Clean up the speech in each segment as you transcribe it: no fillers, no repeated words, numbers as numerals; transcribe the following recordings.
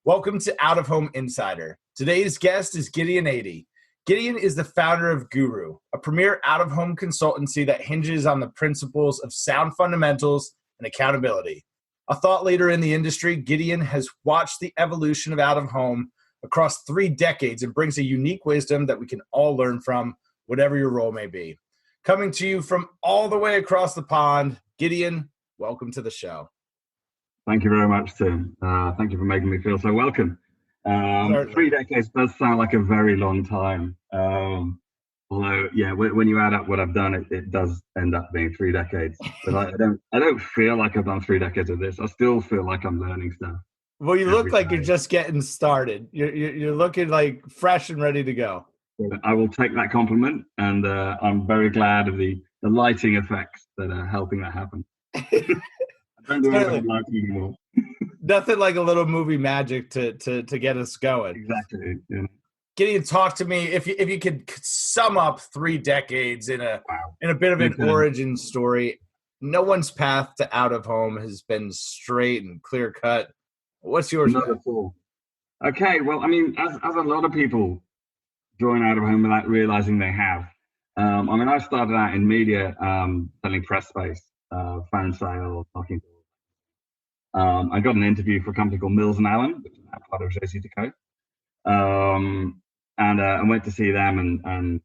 Welcome to Out of Home Insider. Today's guest is Gideon Adey. Gideon is the founder of Gurooh, a premier out-of-home consultancy that hinges on the principles of sound fundamentals and accountability. A thought leader in the industry, Gideon has watched the evolution of out-of-home across 3 decades and brings a unique wisdom that we can all learn from, whatever your role may be. Coming to you from all the way across the pond, Gideon, welcome to the show. Thank you very much, Tim. Thank you for making me feel so welcome. 3 decades does sound like a very long time. Although, yeah, when you add up what I've done, it does end up being 3 decades. But I don't feel like I've done 3 decades of this. I still feel like I'm learning stuff. Well, you look like you're just getting started. You're looking like fresh and ready to go. I will take that compliment, and I'm very glad of the lighting effects that are helping that happen. I don't do lighting anymore. Nothing like a little movie magic to get us going. Exactly. Yeah. Gideon, talk to me if you could sum up 3 decades in a bit of an origin story. No one's path to out of home has been straight and clear cut. What's yours? Not at all. Okay, well, I mean, as a lot of people join out of home without realizing they have. I started out in media, selling press space, phone sales, talking. I got an interview for a company called Mills and Allen, which is now part of JCDecaux, and went to see them. And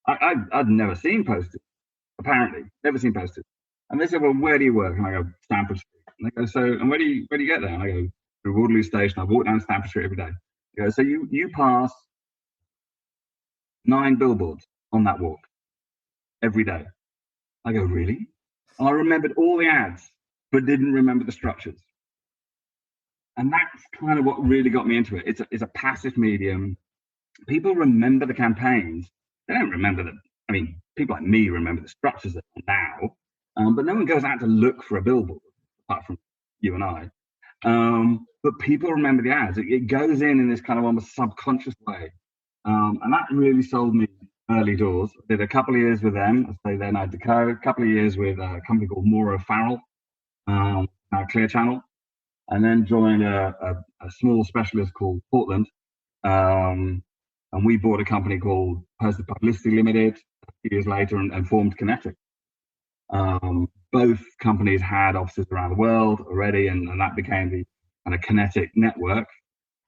I'd never seen posters, apparently, never seen posters. And they said, "Well, where do you work?" And I go, "Stamford Street." And they go, "So, and where do you get there?" And I go, "Through Waterloo Station. I walk down Stamford Street every day." They go, "So you pass 9 billboards on that walk every day?" I go, "Really?" And I remembered all the ads, but didn't remember the structures. And that's kind of what really got me into it. It's a passive medium. People remember the campaigns. They don't remember people like me remember the structures now, but no one goes out to look for a billboard, apart from you and I. But people remember the ads. It goes in this kind of almost subconscious way. And that really sold me early doors. I did a couple of years with them. I stayed there now Decaux, a couple of years with a company called Mora Farrell, Clear Channel, and then joined a small specialist called Portland. And we bought a company called Posted Publicity Limited a few years later and formed Kinetic. Both companies had offices around the world already, and that became the kind of Kinetic network.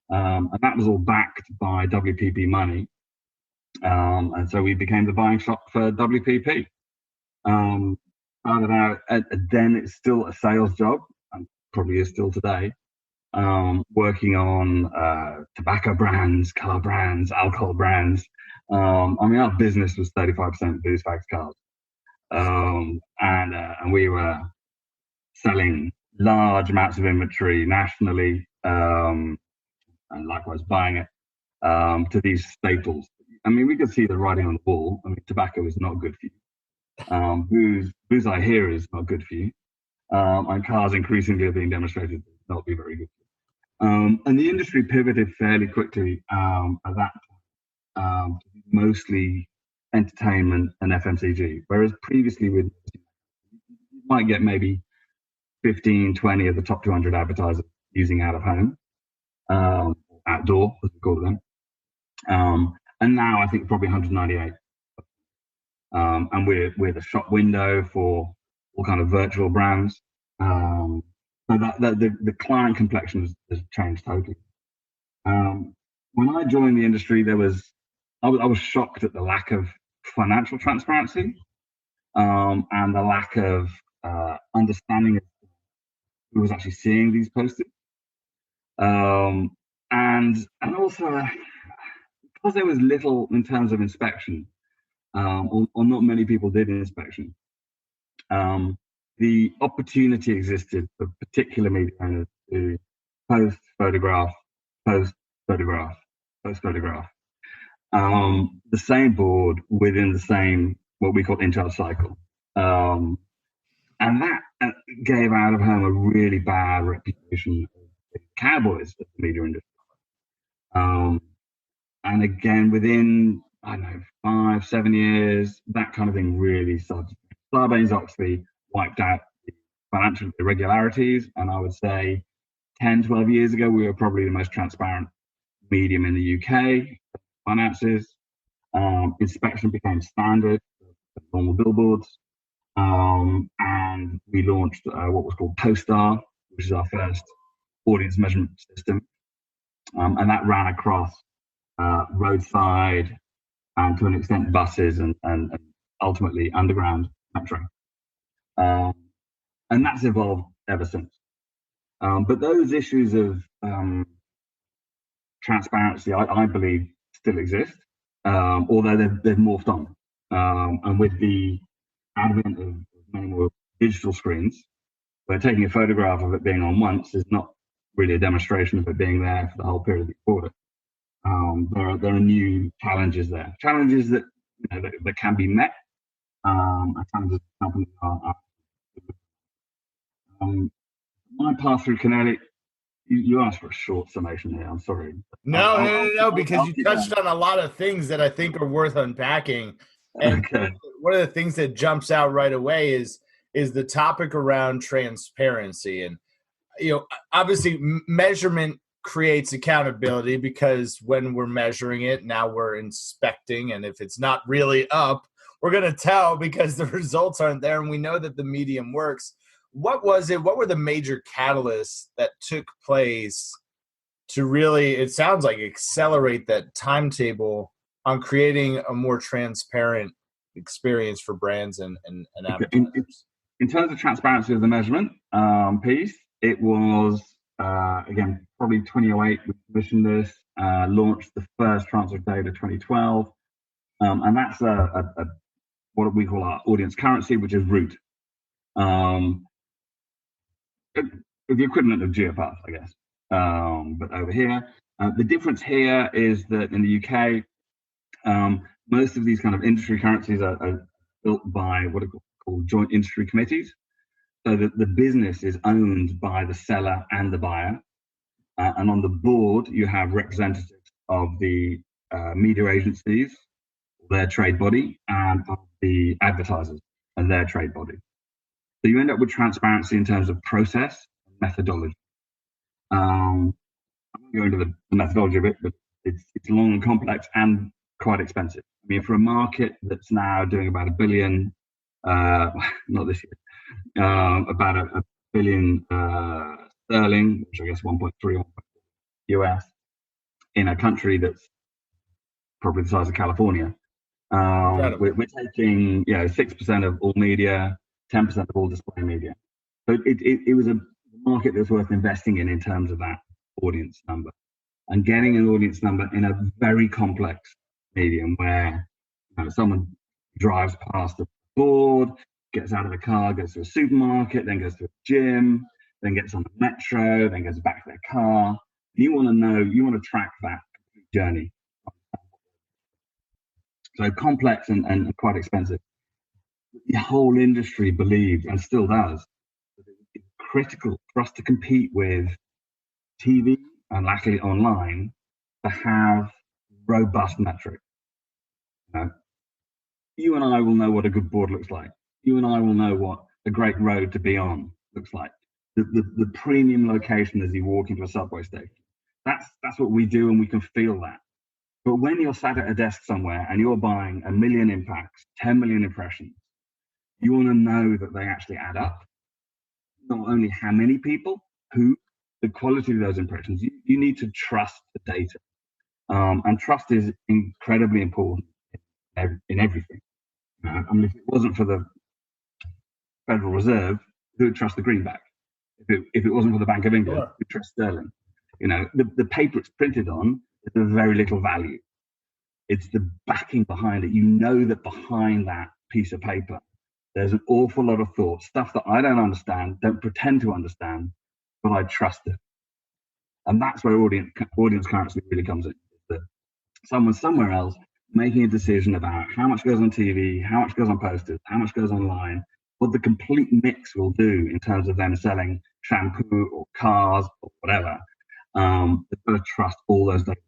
And that was all backed by WPP money. And so we became the buying shop for WPP. Started out, then it's still a sales job, and probably is still today, working on tobacco brands, car brands, alcohol brands. Our business was 35% booze, fags, cars. And we were selling large amounts of inventory nationally, and likewise buying it to these staples. We could see the writing on the wall. Tobacco is not good for you. Booze I hear is not good for you. And cars increasingly are being demonstrated to not be very good for you. And the industry pivoted fairly quickly at that point, mostly entertainment and FMCG, whereas previously you might get maybe 15, 20 of the top 200 advertisers using out of home, outdoor, as we call them. And now I think probably 198. And we're the shop window for all kind of virtual brands. So the client complexion has changed totally. When I joined the industry, I was shocked at the lack of financial transparency, and the lack of understanding of who was actually seeing these posters. And also because there was little in terms of inspection, or not many people did inspection. The opportunity existed for particular media owners to post photograph, post photograph, post photograph. The same board within the same, what we call in-charge cycle. And that gave out of home a really bad reputation of cowboys of the media industry. And again, within, 5-7 years, that kind of thing really started. Sarbanes-Oxley wiped out the financial irregularities, and I would say 10, 12 years ago, we were probably the most transparent medium in the UK, finances. Inspection became standard for normal billboards. And we launched what was called CoStar, which is our first audience measurement system. And that ran across roadside and to an extent buses and ultimately underground metro. And that's evolved ever since. But those issues of transparency, I believe, still exist, although they've morphed on. And with the advent of many more digital screens, where taking a photograph of it being on once is not really a demonstration of it being there for the whole period that you bought it. There are new challenges there, challenges that that can be met, and challenges that companies are. My path through Kinetic, you asked for a short summation here. I'm sorry. No, because you touched on a lot of things that I think are worth unpacking. And one of the things that jumps out right away is the topic around transparency. And obviously measurement creates accountability, because when we're measuring it, now we're inspecting, and if it's not really up, we're going to tell because the results aren't there, and we know that the medium works. What was it? What were the major catalysts that took place to really, it sounds like, accelerate that timetable on creating a more transparent experience for brands and advertisers? In terms of transparency of the measurement piece, it was, again, probably 2008, we commissioned this, launched the first tranche of data 2012, and that's what we call our audience currency, which is root. The equivalent of Geopath, I guess, but over here. The difference here is that in the UK, most of these kind of industry currencies are built by what are called joint industry committees. So that the business is owned by the seller and the buyer. And on the board, you have representatives of the media agencies, their trade body, and of the advertisers and their trade body. So you end up with transparency in terms of process and methodology. I'm not going to go into the methodology of it, but it's long and complex and quite expensive. I mean, for a market that's now doing about $1 billion, not this year, about $1 billion sterling, which I guess 1.3 US, in a country that's probably the size of California. We're taking 6% of all media, 10% of all display media. So it was a market that's worth investing in terms of that audience number, and getting an audience number in a very complex medium where someone drives past the board, gets out of the car, goes to a supermarket, then goes to a gym, then gets on the metro, then goes back to their car. You want to track that journey. So complex and quite expensive. The whole industry believed, and still does, that it's critical for us to compete with TV and luckily online to have robust metrics. You and I will know what a good board looks like. You and I will know what a great road to be on looks like. The premium location as you walk into a subway station. That's what we do, and we can feel that. But when you're sat at a desk somewhere and you're buying 1 million impacts, 10 million impressions, you want to know that they actually add up. Not only how many people, who, the quality of those impressions. You need to trust the data. And trust is incredibly important in everything. I mean, if it wasn't for the Federal Reserve, who would trust the greenback? If it wasn't for the Bank of England, who would trust sterling? The paper it's printed on is of very little value. It's the backing behind it. You know that behind that piece of paper, there's an awful lot of thought, stuff that I don't understand, don't pretend to understand, but I trust it. And that's where audience currency really comes in. That someone somewhere else making a decision about how much goes on TV, how much goes on posters, how much goes online, what the complete mix will do in terms of them selling shampoo or cars or whatever. They've got to trust all those data.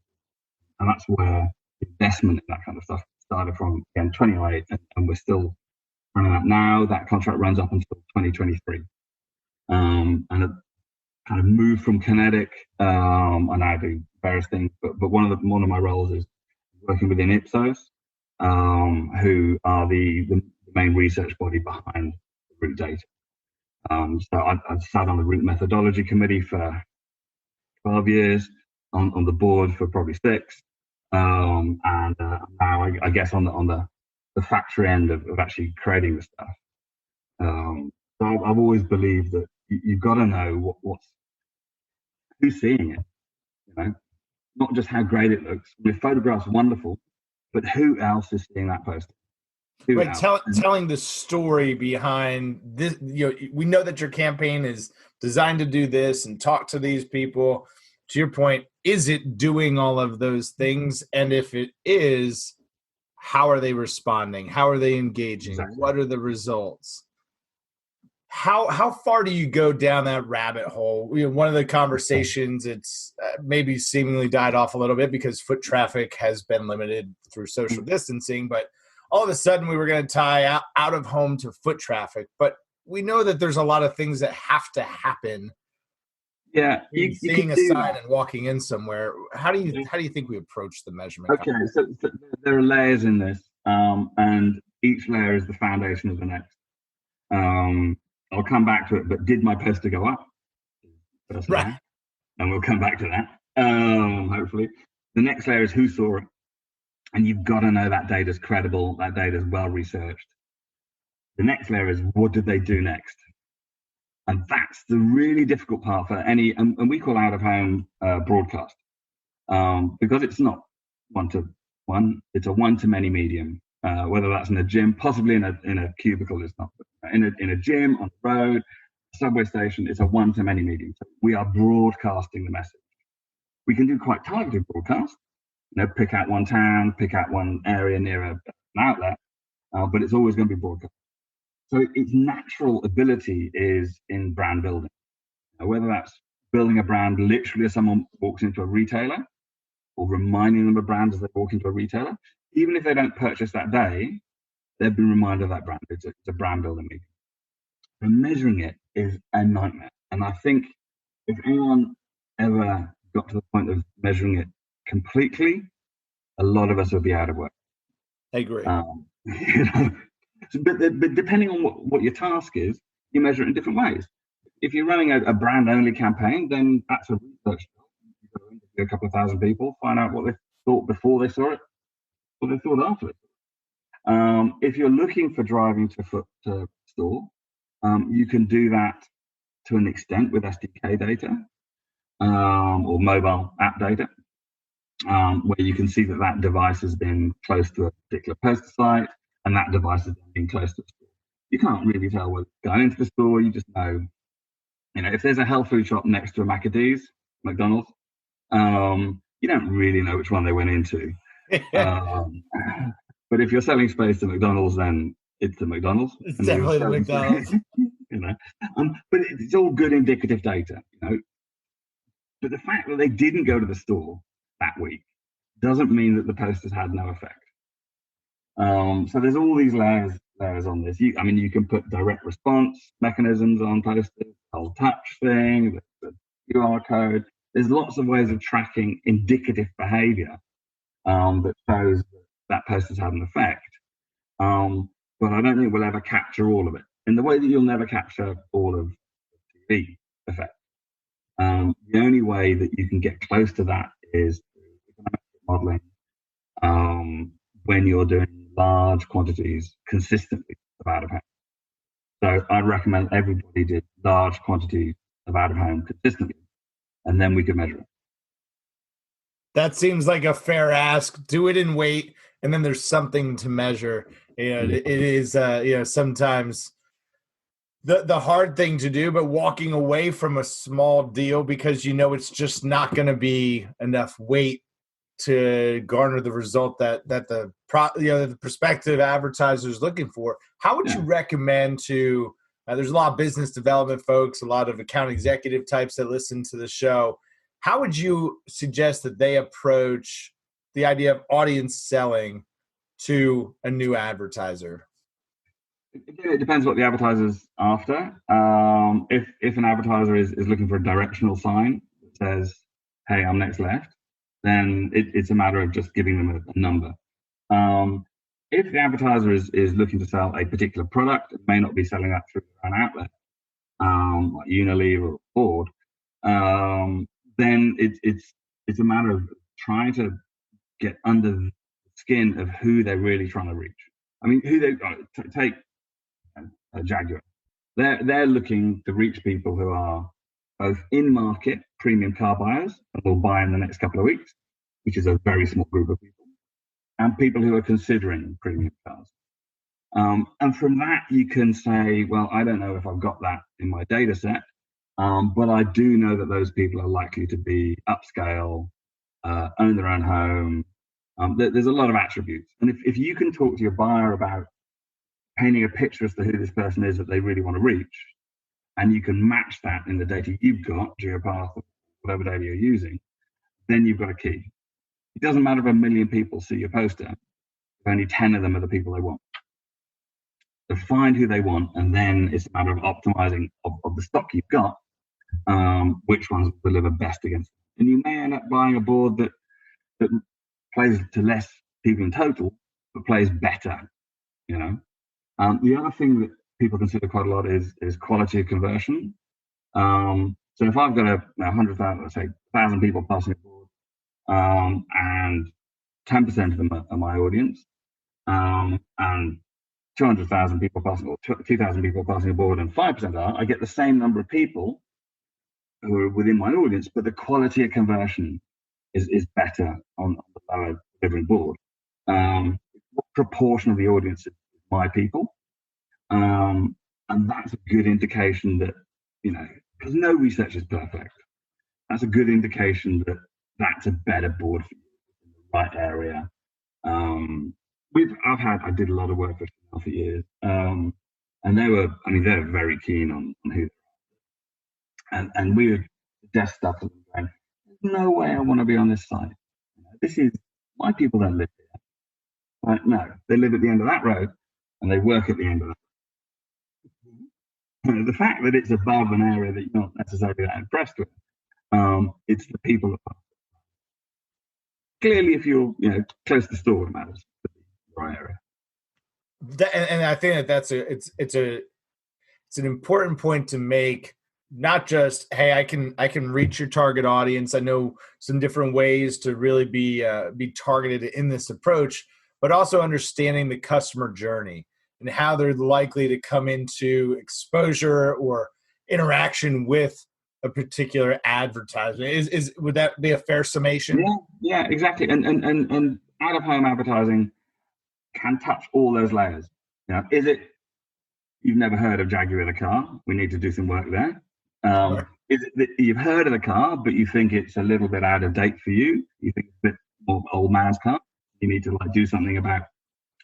And that's where investment in that kind of stuff started from, again, 2008, and we're still running that now. That contract runs up until 2023. And kind of moved from Kinetic. I now do various things, but one of my roles is working within Ipsos, who are the main research body behind route data. So I've sat on the route methodology committee for 12 years, on the board for probably 6, and now I guess on the factory end of actually creating the stuff. So I've always believed that you've got to know who's seeing it, not just how great it looks. The photograph's wonderful, but who else is seeing that poster? Right, telling the story behind this. We know that your campaign is designed to do this and talk to these people. To your point, is it doing all of those things? And if it is, how are they responding? How are they engaging? Exactly. What are the results? How far do you go down that rabbit hole? One of the conversations, it's maybe seemingly died off a little bit because foot traffic has been limited through social distancing, but all of a sudden we were going to tie out of home to foot traffic. But we know that there's a lot of things that have to happen. Yeah, seeing a sign and walking in somewhere. How do you think we approach the measurement? Okay, so there are layers in this, and each layer is the foundation of the next. I'll come back to it, but did my poster go up? Right. And we'll come back to that, hopefully. The next layer is who saw it. And you've got to know that data is credible, that data is well researched. The next layer is what did they do next? And that's the really difficult part for any, and we call out of home broadcast, because it's not one-to-one, it's a one-to-many medium. Whether that's in a gym, possibly in a cubicle, it's not. In a gym, on the road, subway station, it's a one-to-many medium. So we are broadcasting the message. We can do quite targeted broadcast, pick out one town, pick out one area near an outlet, but it's always going to be broadcast. So its natural ability is in brand building. Whether that's building a brand literally as someone walks into a retailer, or reminding them of a brand as they walk into a retailer, even if they don't purchase that day, they've been reminded of that brand. It's a brand building medium. And measuring it is a nightmare. And I think if anyone ever got to the point of measuring it completely, a lot of us would be out of work. I agree. But depending on what your task is, you measure it in different ways. If you're running a brand-only campaign, then that's a research job. You go interview a couple of thousand people, find out what they thought before they saw it, what they thought after it. If you're looking for driving to store, you can do that to an extent with SDK data or mobile app data, where you can see that device has been close to a particular poster site, and that device has been close to the store. You can't really tell whether it's going into the store. You just know, if there's a health food shop next to a McDonald's, you don't really know which one they went into. But if you're selling space to McDonald's, then it's the McDonald's. It's definitely the McDonald's. But it's all good indicative data, But the fact that they didn't go to the store that week doesn't mean that the posters had no effect. So there's all these layers on this. You can put direct response mechanisms on posters, the whole touch thing, the QR code. There's lots of ways of tracking indicative behavior that shows that poster's had an effect. But I don't think we'll ever capture all of it in the way that you'll never capture all of the TV effect. The only way that you can get close to that is through modeling when you're doing large quantities consistently of out of home. So I'd recommend everybody did large quantities of out of home consistently, and then we could measure it. That seems like a fair ask. Do it and wait, and then there's something to measure. It is sometimes the hard thing to do, but walking away from a small deal because it's just not going to be enough weight to garner the result that the prospective advertiser is looking for. How would you recommend to? There's a lot of business development folks, a lot of account executive types that listen to the show. How would you suggest that they approach the idea of audience selling to a new advertiser? Again, it depends what the advertiser's after. If an advertiser is looking for a directional sign that says, "Hey, I'm next left," then it's a matter of just giving them a number. If the advertiser is looking to sell a particular product, it may not be selling that through an outlet, like Unilever or Ford. Then it's a matter of trying to get under the skin of who they're really trying to reach. I mean, who they take a Jaguar. They're looking to reach people who are both in market premium car buyers and will buy in the next couple of weeks, which is a very small group of people, and people who are considering premium cars. And from that, you can say, well, I don't know if I've got that in my data set, but I do know that those people are likely to be upscale, own their own home. There's a lot of attributes. And if you can talk to your buyer about painting a picture as to who this person is that they really want to reach, and you can match that in the data you've got, GeoPath, or whatever data you're using, then you've got a key. It doesn't matter if 1 million people see your poster, if only 10 of them are the people they want. To find who they want, and then it's a matter of optimizing of the stock you've got, which ones will deliver best against them. And you may end up buying a board that plays to less people in total, but plays better, you know. The other thing that people consider quite a lot is quality of conversion. So if I've got 100,000, let's say 1,000 people passing a board, and 10% of them are my audience, and 200,000 people passing, or 2,000 people passing a board, and 5% are, I get the same number of people who are within my audience, but the quality of conversion is better on the lower delivering board. What proportion of the audience is my people? And that's a good indication that, you know, because no research is perfect. That's a good indication that that's a better board for you in the right area. I did a lot of work for Chanel for years, and they're very keen on who, and we would suggest stuff to them going, "There's no way I want to be on this site. This is, my people don't live here." Like, no, they live at the end of that road, and they work at the end of that. The fact that it's above an area that you're not necessarily that impressed with, it's the people that. Clearly, if you're close to the store, it matters. The right area. And I think it's an important point to make. Not just, hey, I can reach your target audience. I know some different ways to really be targeted in this approach, but also understanding the customer journey and how they're likely to come into exposure or interaction with a particular advertisement. Would that be a fair summation? Yeah, exactly. And out of home advertising can touch all those layers. Is it, you've never heard of Jaguar the car? We need to do some work there. Is it that you've heard of the car, but you think it's a little bit out of date for you? You think it's a bit more old man's car? You need to do something about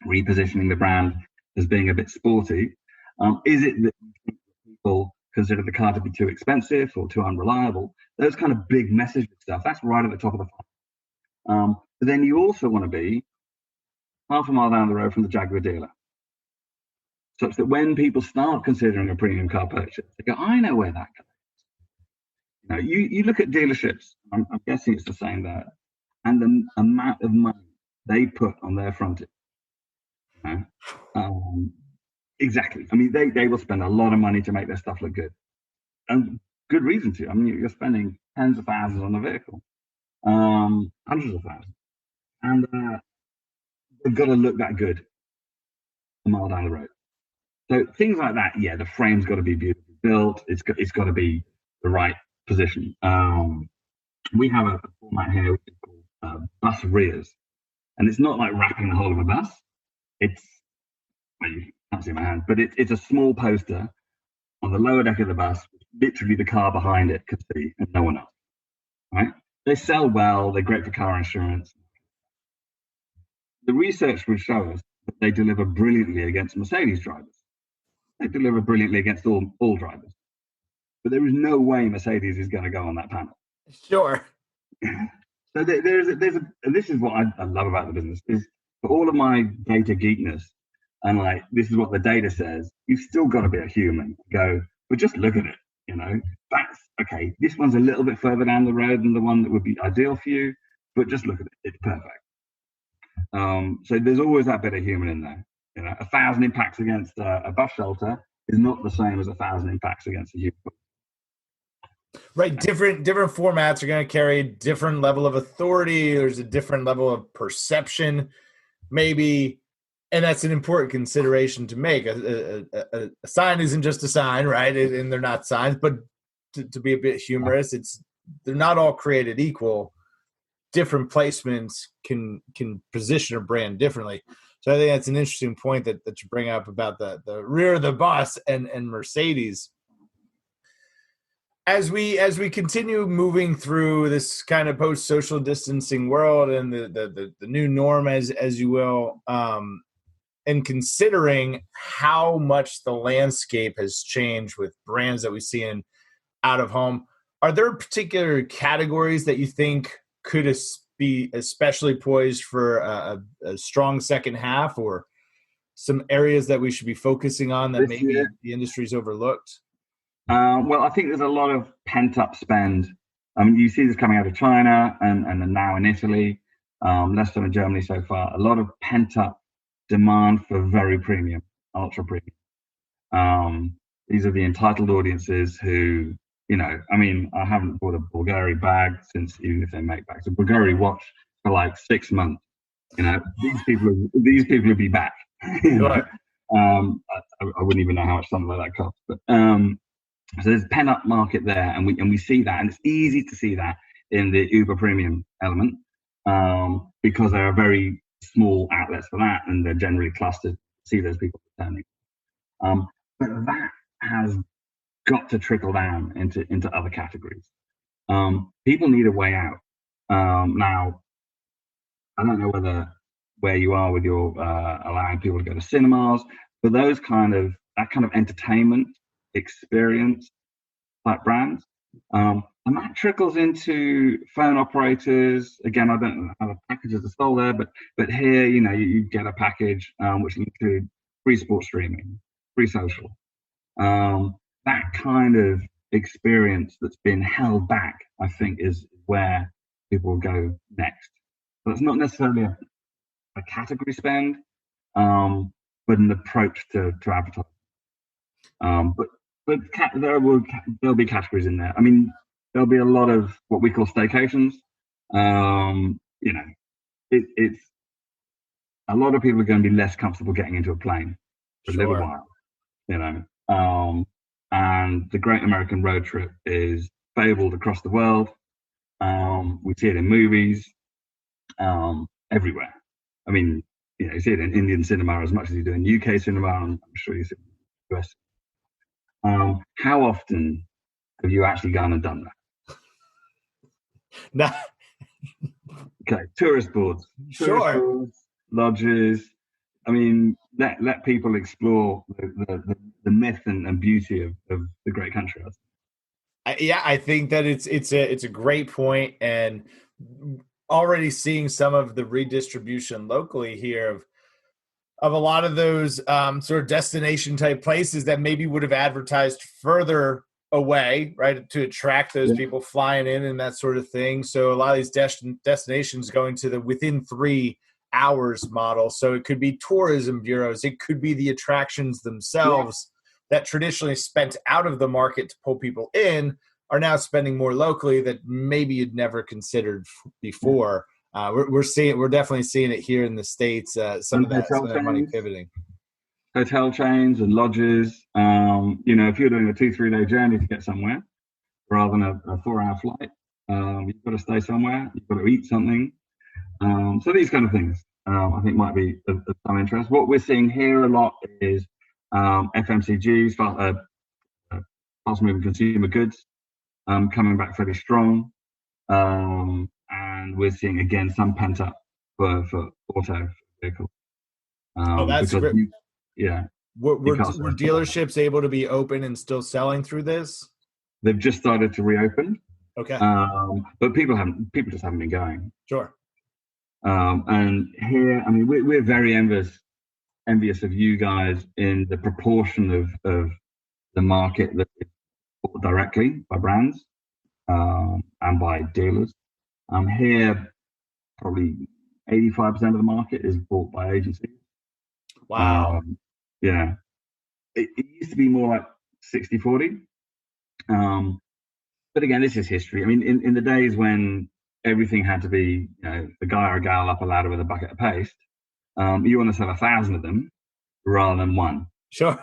repositioning the brand as being a bit sporty. Is it that people consider the car to be too expensive or too unreliable? Those kind of big message stuff, that's right at the top of the funnel. But then you also want to be half a mile down the road from the Jaguar dealer, such that when people start considering a premium car purchase, they go, "I know where that car is." You look at dealerships, I'm guessing it's the same there, and the amount of money they put on their frontage. Exactly. I mean, they will spend a lot of money to make their stuff look good, and good reason to. I mean, you're spending tens of thousands on a vehicle, hundreds of thousands, and they've got to look that good a mile down the road. So things like that, yeah, the frame's got to be beautifully built. It's got to be the right position. We have a format here which is called bus rears, and it's not like wrapping the whole of a bus. Well, you can't see my hand, but it's a small poster on the lower deck of the bus, which literally the car behind it could see, and no one else. Right? They sell well. They're great for car insurance. The research would show us that they deliver brilliantly against Mercedes drivers. They deliver brilliantly against all drivers. But there is no way Mercedes is going to go on that panel. Sure. So and this is what I love about the business, is for all of my data geekness, and like this is what the data says, you've still got to be a human. Go, but just look at it. That's okay. This one's a little bit further down the road than the one that would be ideal for you, but just look at it. It's perfect. So there's always that bit of human in there. 1,000 impacts against a bus shelter is not the same as 1,000 impacts against a human. Right. Different formats are going to carry a different level of authority. There's a different level of perception, maybe. And that's an important consideration to make. A sign isn't just a sign, right? And they're not signs, but to be a bit humorous, they're not all created equal. Different placements can position a brand differently. So I think that's an interesting point that you bring up about the rear of the bus and Mercedes. As we continue moving through this kind of post-social distancing world and the new norm, as you will, and considering how much the landscape has changed with brands that we see in out of home, are there particular categories that you think could be especially poised for a strong second half, or some areas that we should be focusing on that maybe the industry's overlooked? Well, I think there's a lot of pent-up spend. You see this coming out of China and now in Italy, less so in Germany so far. A lot of pent-up demand for very premium, ultra premium. These are the entitled audiences who, I haven't bought a Bulgari bag since, even if they make bags, a Bulgari watch for like 6 months. These people will be back. Sure. I wouldn't even know how much something like that costs, but so there's a pent-up market there, and we see that, and it's easy to see that in the uber premium element, because there are very small outlets for that, and they're generally clustered. See those people returning, but that has got to trickle down into other categories. People need a way out. Now, I don't know where you are with your allowing people to go to cinemas, but that kind of entertainment experience type brands, and that trickles into phone operators. Again, I don't know how the packages are sold there, but here, you get a package which will include free sports streaming, free social, that kind of experience that's been held back, I think, is where people will go next. So it's not necessarily a category spend, but an approach to advertising. But there'll be categories in there. There'll be a lot of what we call staycations. It's a lot of people are going to be less comfortable getting into a plane for a little while. And the Great American Road Trip is fabled across the world. We see it in movies, everywhere. You see it in Indian cinema as much as you do in UK cinema. I'm sure you see it in the US. How often have you actually gone and done that? No. Okay, tourist boards. Sure. Lodges. Let people explore the myth and beauty of the great country. I think that it's a great point, and already seeing some of the redistribution locally here of a lot of those sort of destination type places that maybe would have advertised further away, right, to attract those people flying in and that sort of thing. So a lot of these destinations going to the within 3 hours model. So it could be tourism bureaus, it could be the attractions themselves that traditionally spent out of the market to pull people in are now spending more locally that maybe you'd never considered before. We're definitely seeing it here in the States. Some of that money pivoting. Hotel chains and lodges. If you're doing a 2-3 day journey to get somewhere, rather than a 4-hour flight, you've got to stay somewhere. You've got to eat something. So these kind of things, I think, might be of some interest. What we're seeing here a lot is FMCGs, fast-moving consumer goods, coming back fairly strong. And we're seeing, again, some pent-up for auto vehicles. That's great. Were dealerships able to be open and still selling through this? They've just started to reopen. Okay. But people just haven't been going. Sure. And here, we're very envious envious of you guys in the proportion of the market that is bought directly by brands and by dealers. Here, probably 85% of the market is bought by agencies. Wow. Yeah. It used to be more like 60-40. But again, this is history. I mean, in the days when everything had to be, the guy or gal up a ladder with a bucket of paste, you want to sell 1,000 of them rather than one. Sure.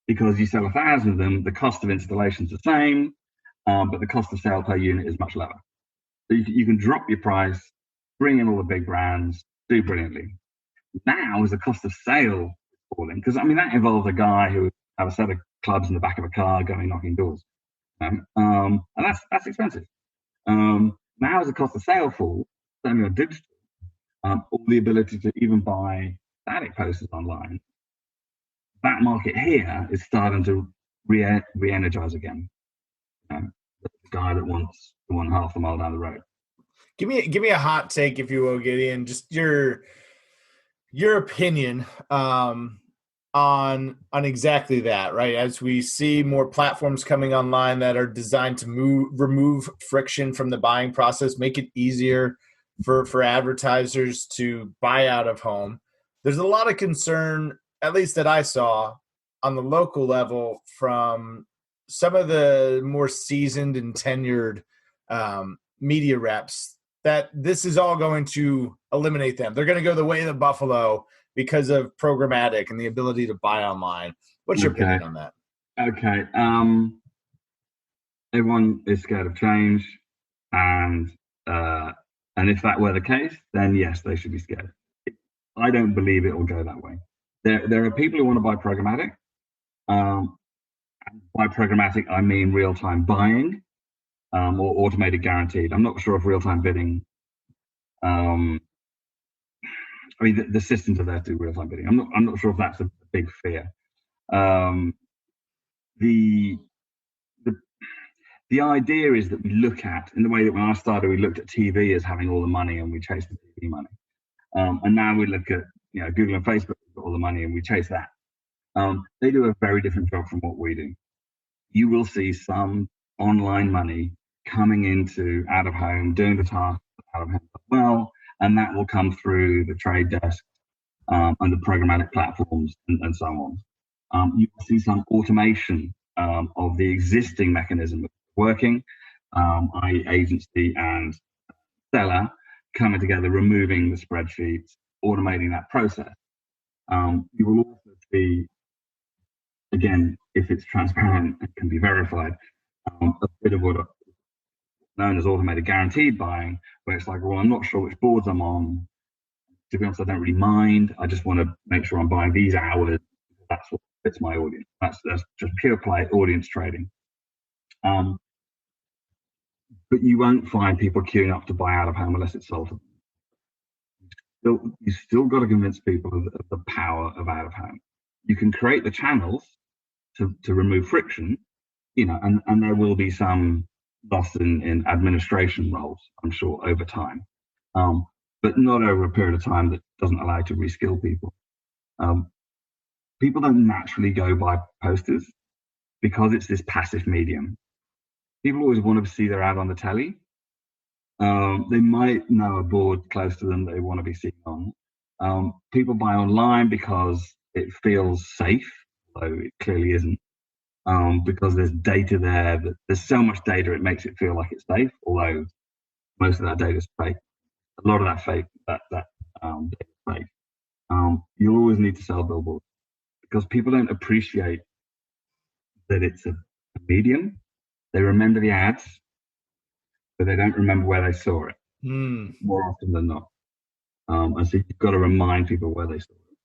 Because you sell 1,000 of them, the cost of installation is the same, but the cost of sale per unit is much lower. So you can drop your price, bring in all the big brands, do brilliantly. Now, as the cost of sale falling, because I mean that involves a guy who would have a set of clubs in the back of a car going knocking doors, and that's expensive. Now, as the cost of sale falls, certainly on digital, all the ability to even buy static posters online, that market here is starting to re-energize again. The guy that wants half a mile down the road. Give me a hot take, if you will, Gideon. Just your opinion on exactly that, right? As we see more platforms coming online that are designed to remove friction from the buying process, make it easier for advertisers to buy out of home. There's a lot of concern, at least that I saw on the local level, from some of the more seasoned and tenured media reps, that this is all going to eliminate them. They're going to go the way of the buffalo because of programmatic and the ability to buy online. What's your opinion on that? Okay. Everyone is scared of change, and if that were the case, then yes, they should be scared. I don't believe it will go that way. There are people who want to buy programmatic. By programmatic, I mean real-time buying or automated guaranteed. I'm not sure if real-time bidding. I mean, the systems are there to do real-time bidding. I'm not sure if that's a big fear. The idea is that we look at, in the way that when I started, we looked at TV as having all the money and we chased the TV money. And now we look at Google and Facebook with all the money and we chase that. They do a very different job from what we do. You will see some online money coming into out of home, doing the task out of home as well, and that will come through the trade desk and the programmatic platforms and so on. You will see some automation of the existing mechanism of working, i.e. agency and seller coming together, removing the spreadsheets, automating that process. You will also see, again, if it's transparent and can be verified, a bit of what is known as automated guaranteed buying, where it's like, well, I'm not sure which boards I'm on. To be honest, I don't really mind. I just want to make sure I'm buying these hours. That's what fits my audience. That's just pure play audience trading. But you won't find people queuing up to buy out of home unless it's sold. You still got to convince people of the power of out of home. You can create the channels to remove friction, and there will be some loss in administration roles, I'm sure, over time, but not over a period of time that doesn't allow you to reskill people. People don't naturally go buy posters because it's this passive medium. People always want to see their ad on the telly. They might know a board close to them they want to be seen on. People buy online because it feels safe, though it clearly isn't. Because there's data there. There's so much data, it makes it feel like it's safe, although most of that data is fake. A lot of that data is fake. You'll always need to sell billboards because people don't appreciate that it's a medium. They remember the ads, but they don't remember where they saw it more often than not. And so you've got to remind people where they saw it.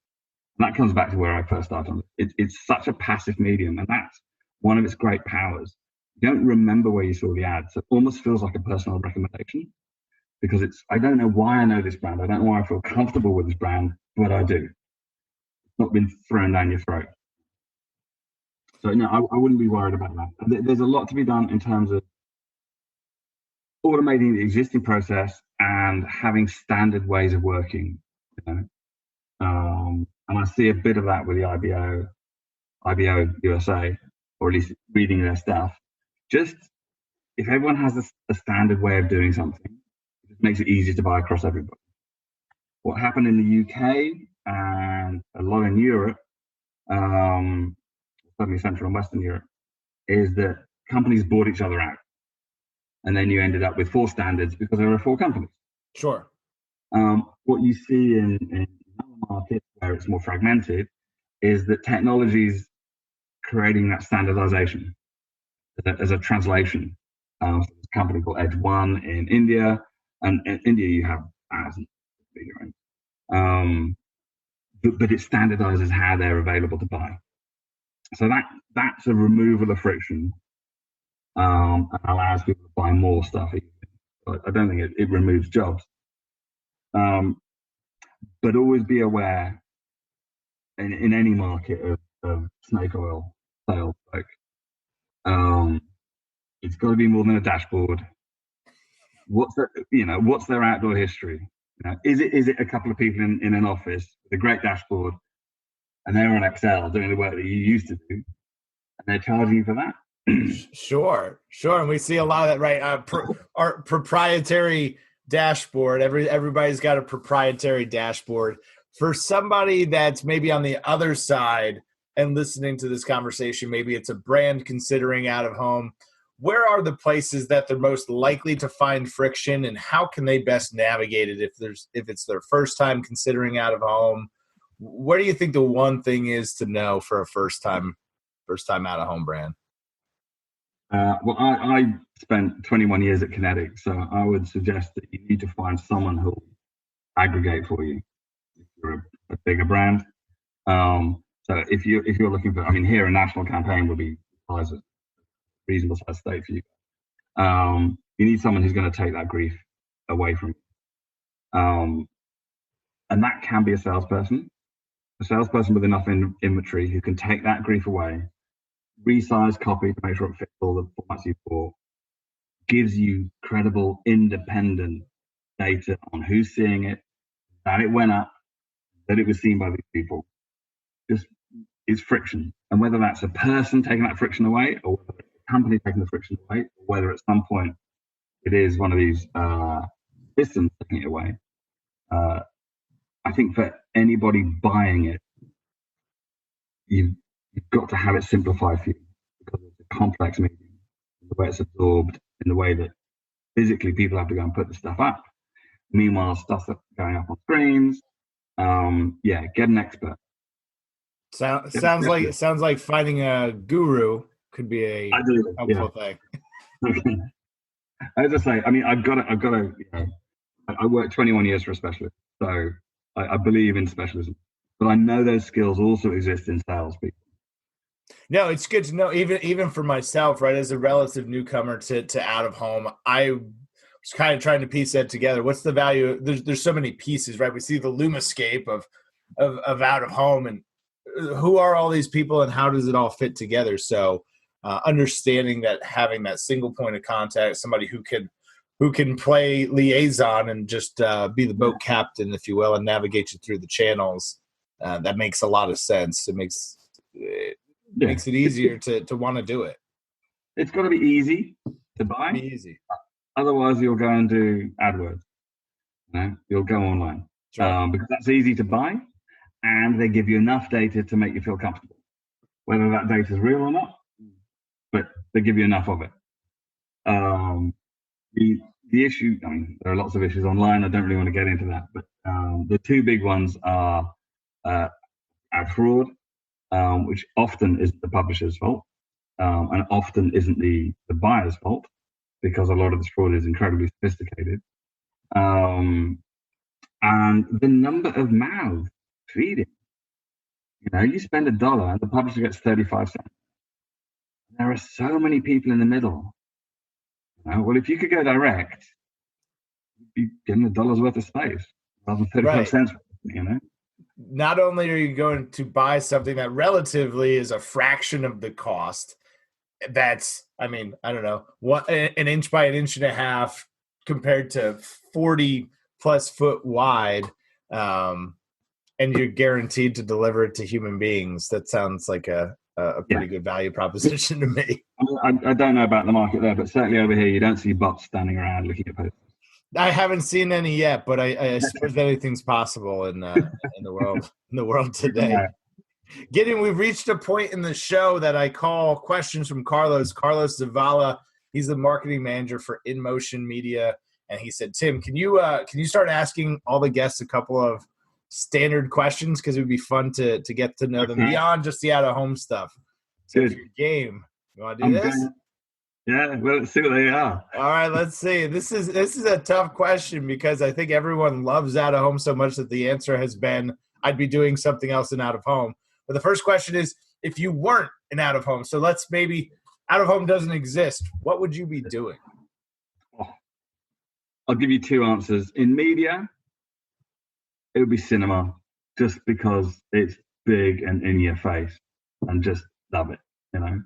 And that comes back to where I first started on it. It's such a passive medium, and that's one of its great powers. You don't remember where you saw the ad, so it almost feels like a personal recommendation because I don't know why I know this brand. I don't know why I feel comfortable with this brand, but I do. It's not been thrown down your throat. So no, I wouldn't be worried about that. There's a lot to be done in terms of automating the existing process and having standard ways of working. And I see a bit of that with the IBO USA, or at least reading their stuff. Just if everyone has a standard way of doing something, it just makes it easier to buy across everybody. What happened in the UK and a lot in Europe, certainly Central and Western Europe, is that companies bought each other out. And then you ended up with 4 standards because there were 4 companies. Sure. What you see in other markets where it's more fragmented is that technology's creating that standardization as a translation. So there's a company called Edge One in India, and in India you have thousands of figurines. But it standardizes how they're available to buy. So that's a removal of friction, and allows people to buy more stuff. I don't think it removes jobs. But always be aware in any market of snake oil sales, like, it's got to be more than a dashboard. What's their outdoor history? Is it a couple of people in an office with a great dashboard and they're on Excel doing the work that you used to do, and they're charging you for that? Sure. And we see a lot of that, right? Our proprietary dashboard. Everybody's got a proprietary dashboard. For somebody that's maybe on the other side and listening to this conversation, maybe it's a brand considering out of home. Where are the places that they're most likely to find friction, and how can they best navigate it if it's their first time considering out of home? What do you think the one thing is to know for a first time out of home brand? Well, I spent 21 years at Kinetic, so I would suggest that you need to find someone who will aggregate for you if you're a bigger brand. So if you're looking for, here a national campaign would be a reasonable size state for you. You need someone who's going to take that grief away from you, and that can be a salesperson with enough inventory who can take that grief away, resize copy to make sure it fits all the formats you bought, gives you credible, independent data on who's seeing it, that it went up, that it was seen by these people. Just is friction. And whether that's a person taking that friction away, or whether it's a company taking the friction away, or whether at some point it is one of these systems taking it away, I think for anybody buying it, you've got to have it simplified for you, because it's a complex medium, the way it's absorbed, in the way that physically people have to go and put the stuff up. Meanwhile, stuff's going up on screens. Get an expert. Sounds like finding a guru could be a helpful thing. As I say, I've got to. I worked 21 years for a specialist, so I believe in specialism. But I know those skills also exist in salespeople. No, it's good to know. Even for myself, right, as a relative newcomer to out of home, I was kind of trying to piece that together. What's the value? There's so many pieces, right? We see the Lumascape of out of home, and who are all these people, and how does it all fit together? So, understanding that, having that single point of contact, somebody who can play liaison and just be the boat captain, if you will, and navigate you through the channels. That makes a lot of sense. It makes it easier to want to do it. It's got to be easy to buy. Be easy. Otherwise, you'll go and do AdWords. You'll go online, sure. Because that's easy to buy, and they give you enough data to make you feel comfortable. Whether that data is real or not, but they give you enough of it. The issue, there are lots of issues online. I don't really want to get into that, but the two big ones are ad fraud, which often isn't the publisher's fault, and often isn't the buyer's fault, because a lot of this fraud is incredibly sophisticated. And the number of mouths feeding. You spend $1 and the publisher gets 35 cents. There are so many people in the middle. Well, if you could go direct, you'd be getting $1 worth of space rather than 35 cents. Not only are you going to buy something that relatively is a fraction of the cost, that's, I don't know, an inch by an inch and a half compared to 40 plus foot wide. And you're guaranteed to deliver it to human beings. That sounds like a pretty good value proposition to me. I don't know about the market there, but certainly over here, you don't see bots standing around looking at posters. I haven't seen any yet, but I suppose anything's possible in the world today. Yeah. Gideon, we've reached a point in the show that I call questions from Carlos Zavala. He's the marketing manager for InMotion Media, and he said, "Tim, can you start asking all the guests a couple of standard questions, because it would be fun to get to know them beyond just the out of home stuff." So Good. your game. You want to do this? Yeah, well, let's see what they are. All right, let's see. This is a tough question because I think everyone loves out of home so much that the answer has been, I'd be doing something else in out of home. But the first question is, if you weren't in out of home, so let's maybe out of home doesn't exist, what would you be doing? I'll give you two answers. In media, it would be cinema, just because it's big and in your face, and just love it, you know.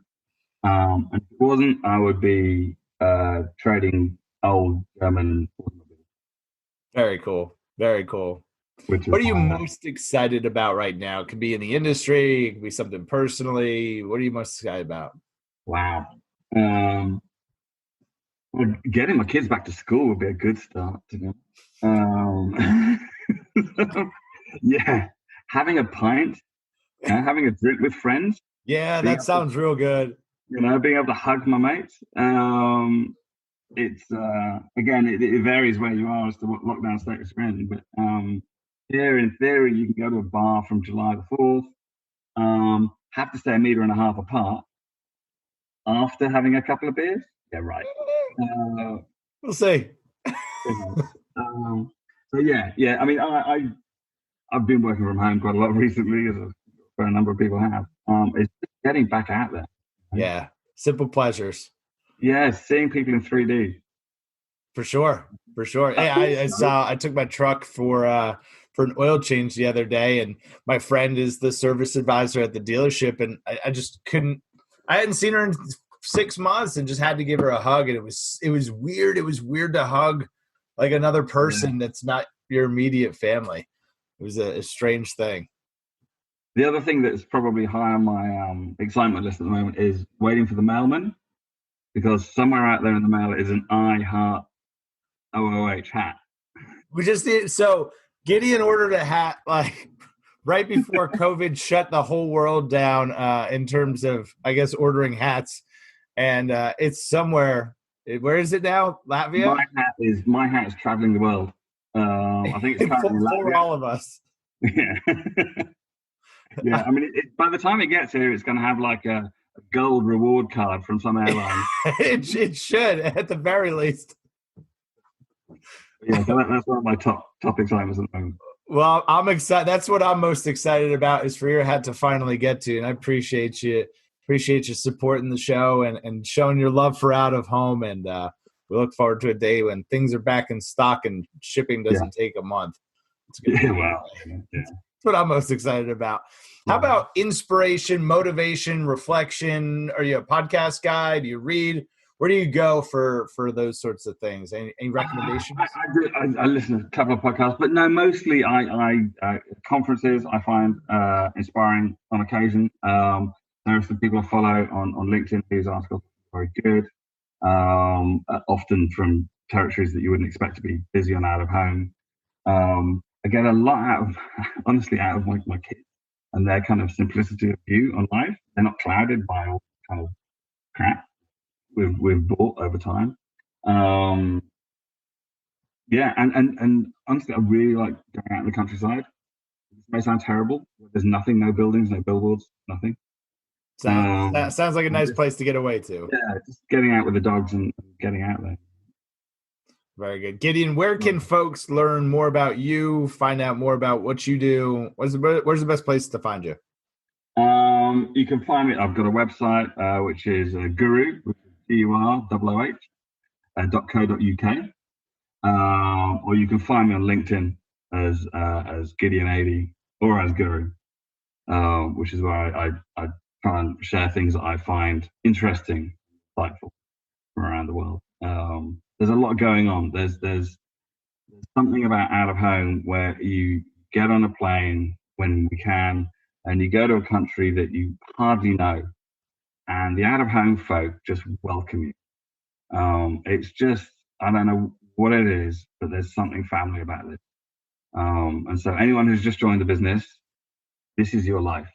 And if it wasn't, I would be trading old German automobiles. Very cool. Very cool. What are you most excited about right now? It could be in the industry, it could be something personally. What are you most excited about? Wow. Well, getting my kids back to school would be a good start, to be yeah, having a pint, having a drink with friends. Yeah, that sounds real good. You know, being able to hug my mates. It's again, it varies where you are as to what lockdown status you're in, but here in theory you can go to a bar from July the 4th, have to stay 1.5 meters apart after having a couple of beers. Yeah, right. We'll see. So yeah. I mean, I've been working from home quite a lot recently, as a number of people have. It's just getting back out there. Yeah, simple pleasures. Yeah, seeing people in 3D. For sure. Hey, I took my truck for an oil change the other day, and my friend is the service advisor at the dealership, and I just couldn't. I hadn't seen her in 6 months, and just had to give her a hug, and it was weird. It was weird to hug like another person that's not your immediate family. It was a strange thing. The other thing that's probably high on my excitement list at the moment is waiting for the mailman, because somewhere out there in the mail is an I Heart OOH hat. We just did. So Gideon ordered a hat like right before COVID shut the whole world down in terms of, I guess, ordering hats. And it's somewhere. Where is it now? Latvia? My hat is traveling the world. I think it's for all of us. Yeah. Yeah, I mean, by the time it gets here, it's going to have like a gold reward card from some airline. It should, at the very least. Yeah, so that's one of my top excitements at the moment. Well, I'm excited. That's what I'm most excited about, is for your hat to finally get to. And I appreciate you supporting the show and showing your love for out of home. And we look forward to a day when things are back in stock and shipping doesn't take a month. It's good. Yeah, wow. Yeah. That's what I'm most excited about. How about inspiration, motivation, reflection? Are you a podcast guy? Do you read? Where do you go for those sorts of things? Any recommendations? I listen to a couple of podcasts, but no, mostly I conferences I find inspiring on occasion. There are some people I follow on LinkedIn whose articles are very good, often from territories that you wouldn't expect to be busy on out of home. I get a lot out of my kids and their kind of simplicity of view on life. They're not clouded by all kind of crap we've bought over time. Yeah, and honestly, I really like going out in the countryside. This may sound terrible. There's nothing, no buildings, no billboards, nothing. That sounds like a nice place to get away to. Yeah, just getting out with the dogs and getting out there. Very good. Gideon, where can folks learn more about you, find out more about what you do? Where's the best place to find you? You can find me. I've got a website, which is Gurooh, which is GUROOH.co.uk. Or you can find me on LinkedIn as Gideon Adey or as Gurooh, which is where I try and share things that I find interesting, insightful from around the world. There's a lot going on. There's something about out of home where you get on a plane when we can, and you go to a country that you hardly know, and the out-of-home folk just welcome you. It's just, I don't know what it is, but there's something family about this. And so anyone who's just joined the business, this is your life.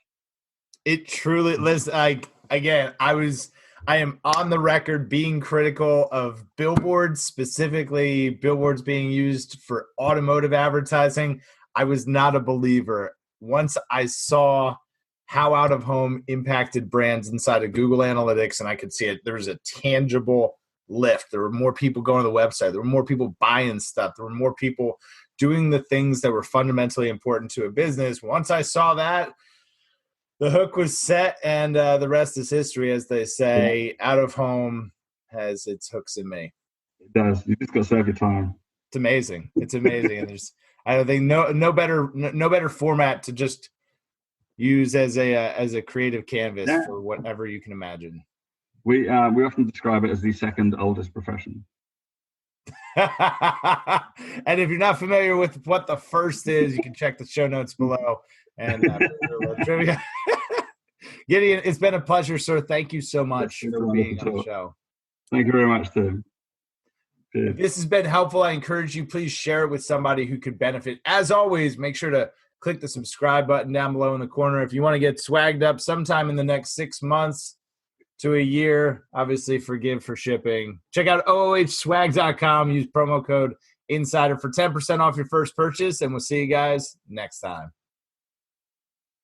It truly, Liz, I am on the record being critical of billboards, specifically billboards being used for automotive advertising. I was not a believer. Once I saw how out of home impacted brands inside of Google Analytics, and I could see it, there was a tangible lift. There were more people going to the website. There were more people buying stuff. There were more people doing the things that were fundamentally important to a business. Once I saw that, the hook was set, and the rest is history, as they say. Yeah. Out of home has its hooks in me. It does. You just got to serve your time. It's amazing. It's amazing, and there's, I don't think, no better format to just use as a creative canvas for whatever you can imagine. We often describe it as the second oldest profession. And if you're not familiar with what the first is, you can check the show notes below. And Gideon, it's been a pleasure, sir. Thank you so much for being on the show. Thank you very much, Tim. If this has been helpful, I encourage you, please share it with somebody who could benefit. As always, make sure to click the subscribe button down below in the corner. If you want to get swagged up sometime in the next 6 months to a year, obviously forgive for shipping. Check out oohswag.com. Use promo code INSIDER for 10% off your first purchase, and we'll see you guys next time.